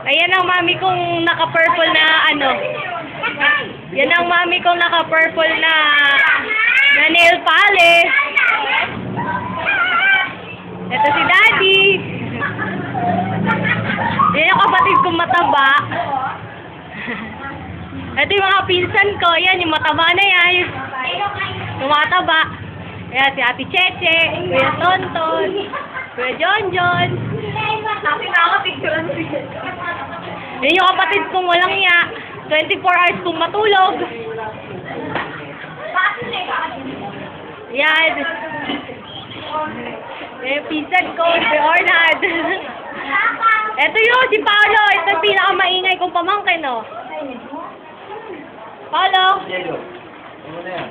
Ayan ang mami kong naka-purple na ano. Yan ang mami kong naka-purple na nail polish. Ito si Daddy. Yan yung kapatid kong mataba. Ito yung mga pinsan ko. Yan, yung mataba na yan. Yung mataba. Ayan, si Ate Cheche, Kuya Tonton, Kuya Jonjon. Yan yung kapatid kong walang iya. 24 hours kong matulog. Yan. Eh, pinsan ko, si Ornad. Ito yun, si Paolo. Ito yung pinakamaingay kong pamangkin, no? Paolo. Ano na yan?